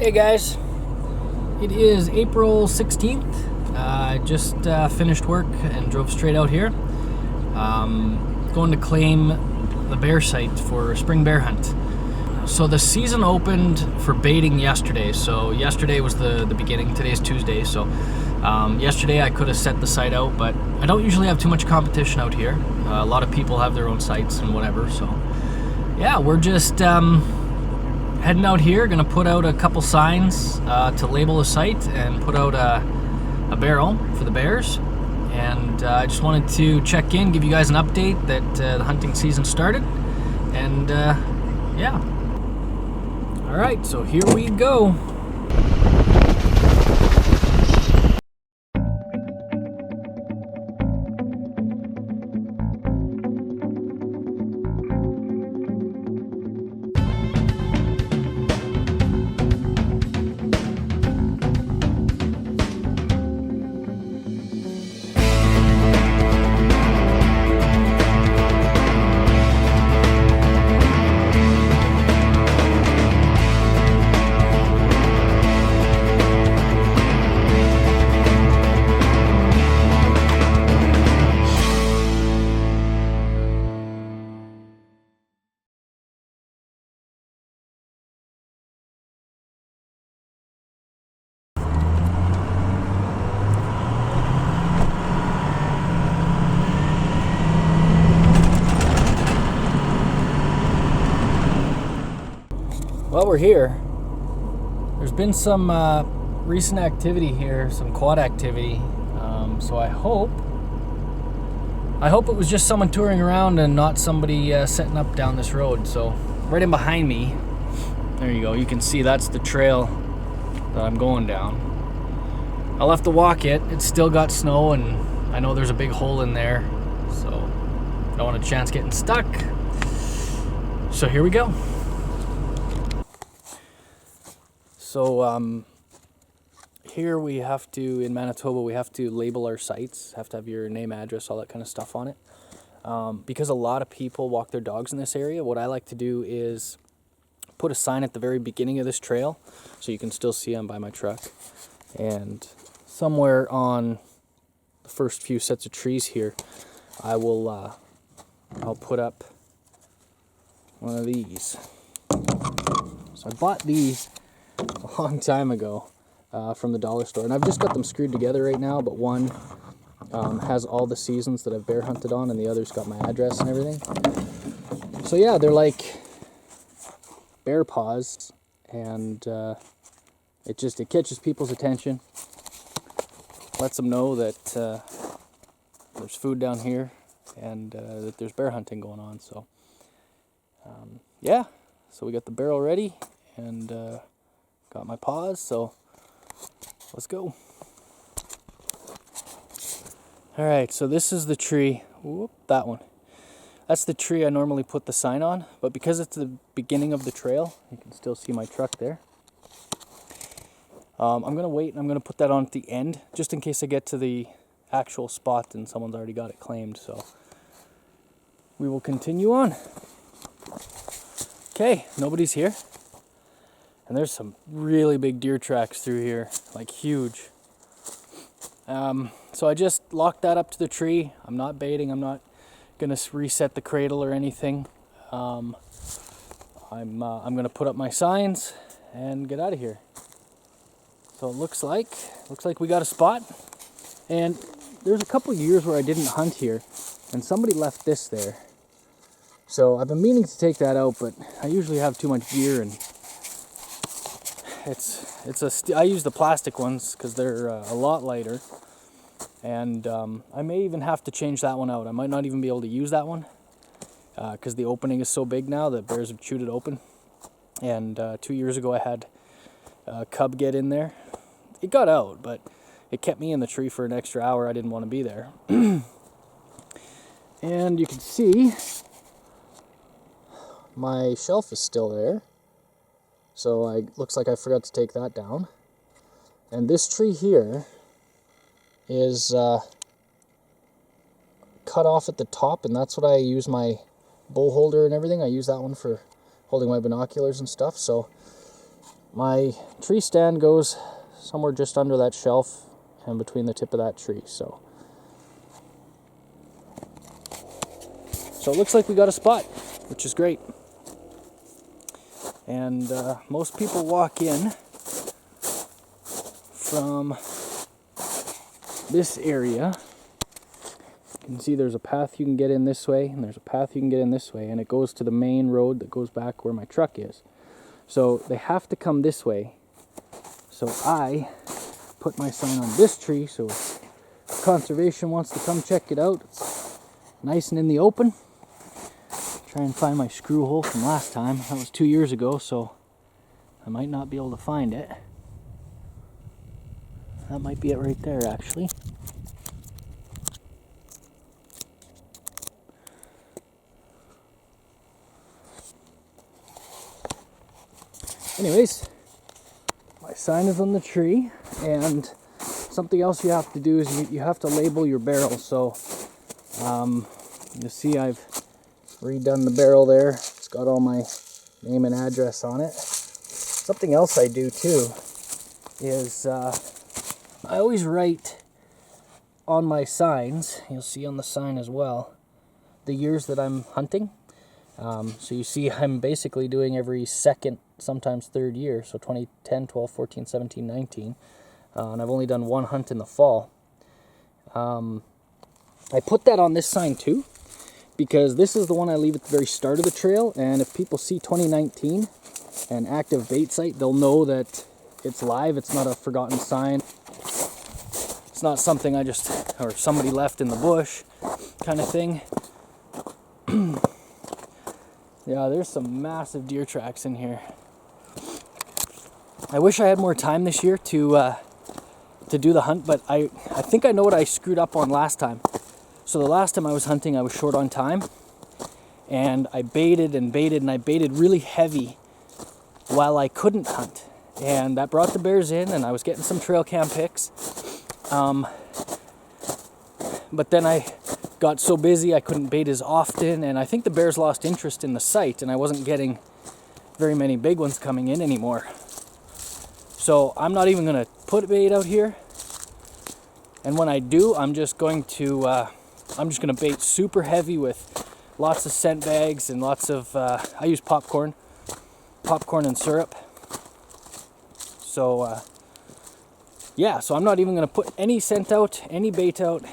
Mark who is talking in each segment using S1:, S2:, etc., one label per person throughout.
S1: Hey guys, it is April 16th. I just finished work and drove straight out here. Going to claim the bear site for a spring bear hunt. So the season opened for baiting yesterday. So yesterday was the beginning. Today's Tuesday. So yesterday I could have set the site out, but I don't usually have too much competition out here. A lot of people have their own sites and whatever. So yeah, we're just heading out here. Gonna put out a couple signs to label the site and put out a barrel for the bears. And I just wanted to check in, give you guys an update that the hunting season started. And yeah. All right, so here we go. Well, we're here. There's been some recent activity here, some quad activity. So I hope it was just someone touring around and not somebody setting up down this road. So right in behind me, there you go. You can see that's the trail that I'm going down. I'll have to walk it. It's still got snow, and I know there's a big hole in there. So don't want a chance getting stuck. So here we go. So here we have to, in Manitoba, we have to label our sites, have to have your name, address, all that kind of stuff on it. Because a lot of people walk their dogs in this area, what I like to do is put a sign at the very beginning of this trail, so you can still see I'm by my truck. And somewhere on the first few sets of trees here, I'll put up one of these. So I bought these a long time ago from the dollar store, and I've just got them screwed together right now, but one has all the seasons that I've bear hunted on, and the other's got my address and everything. So yeah, they're like bear paws, and it catches people's attention, lets them know that there's food down here, and that there's bear hunting going on. So yeah, so we got the barrel ready, and got my paws, so let's go. All right, so this is the tree. Whoop, that one. That's the tree I normally put the sign on, but because it's the beginning of the trail, you can still see my truck there. I'm gonna wait, and I'm gonna put that on at the end, just in case I get to the actual spot and someone's already got it claimed. So we will continue on. Okay, nobody's here. And there's some really big deer tracks through here, like huge. So I just locked that up to the tree. I'm not baiting. I'm not gonna reset the cradle or anything. I'm gonna put up my signs and get out of here. So it looks like we got a spot. And there's a couple years where I didn't hunt here, and somebody left this there. So I've been meaning to take that out, but I usually have too much gear, and I use the plastic ones because they're a lot lighter, and I may even have to change that one out. I might not even be able to use that one because the opening is so big now that bears have chewed it open. And 2 years ago I had a cub get in there. It got out, but it kept me in the tree for an extra hour. I didn't want to be there. And you can see my shelf is still there. So looks like I forgot to take that down. And this tree here is cut off at the top, and that's what I use my bowl holder and everything. I use that one for holding my binoculars and stuff. So my tree stand goes somewhere just under that shelf and between the tip of that tree. So it looks like we got a spot, which is great. And most people walk in from this area. You can see there's a path you can get in this way, and there's a path you can get in this way, and it goes to the main road that goes back where my truck is. So they have to come this way. So I put my sign on this tree, so if conservation wants to come check it out, it's nice and in the open. Try and find my screw hole from last time. That was 2 years ago, so I might not be able to find it. That might be it right there, actually. Anyways, my sign is on the tree, and something else you have to do is you have to label your barrel. So you'll see I've redone the barrel there. It's got all my name and address on it. Something else I do too is I always write on my signs, you'll see on the sign as well, the years that I'm hunting. So you see I'm basically doing every second, sometimes third year, so 2010, 12, 14, 17, 19, and I've only done one hunt in the fall. I put that on this sign too, because this is the one I leave at the very start of the trail, and if people see 2019 and active bait site, they'll know that it's live. It's not a forgotten sign. It's not something I just, or somebody left in the bush kind of thing. Yeah, there's some massive deer tracks in here. I wish I had more time this year to do the hunt, but I think I know what I screwed up on last time. So the last time I was hunting, I was short on time, and I baited and baited, and I baited really heavy while I couldn't hunt. And that brought the bears in, and I was getting some trail cam pics. But then I got so busy I couldn't bait as often, and I think the bears lost interest in the site, and I wasn't getting very many big ones coming in anymore. So I'm not even going to put bait out here. And when I do, I'm just going to bait super heavy with lots of scent bags and lots of, I use popcorn and syrup. So, yeah, so I'm not even going to put any scent out, any bait out.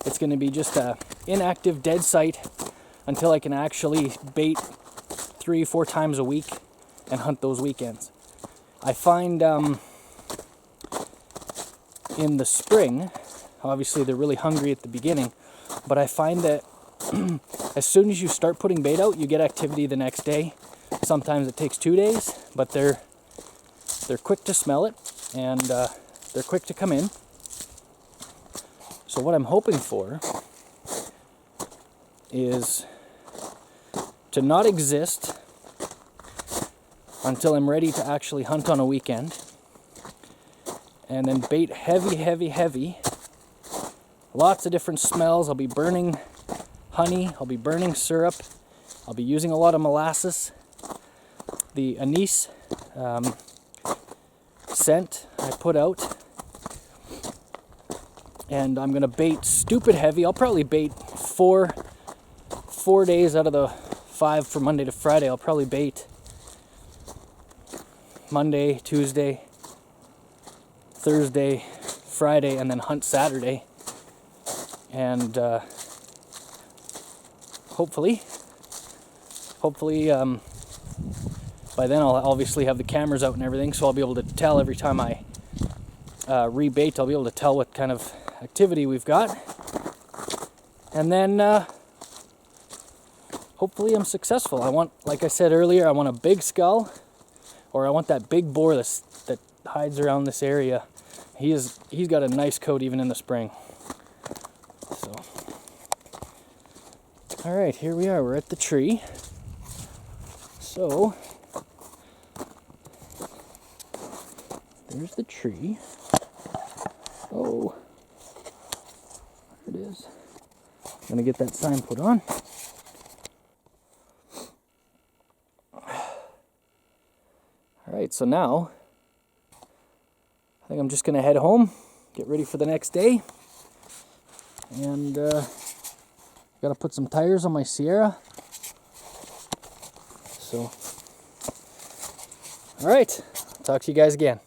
S1: It's going to be just a inactive dead site until I can actually bait 3-4 times a week and hunt those weekends. I find in the spring, obviously they're really hungry at the beginning, but I find that as soon as you start putting bait out, you get activity the next day. Sometimes it takes 2 days, but they're quick to smell it, and they're quick to come in. So what I'm hoping for is to not exist until I'm ready to actually hunt on a weekend, and then bait heavy. Lots of different smells. I'll be burning honey, I'll be burning syrup, I'll be using a lot of molasses. The anise scent I put out, and I'm gonna bait stupid heavy. I'll probably bait four days out of the 5 from Monday to Friday. I'll probably bait Monday, Tuesday, Thursday, Friday, and then hunt Saturday. And hopefully by then I'll obviously have the cameras out and everything, so I'll be able to tell every time I rebait. I'll be able to tell what kind of activity we've got, and then hopefully I'm successful. I want, like I said earlier, I want a big skull, or I want that big boar that hides around this area. He's got a nice coat even in the spring. So, all right, here we are. We're at the tree. So there's the tree. Oh, there it is. I'm gonna get that sign put on. All right, so now I think I'm just gonna head home, get ready for the next day, and gotta put some tires on my Sierra. So, all right, talk to you guys again.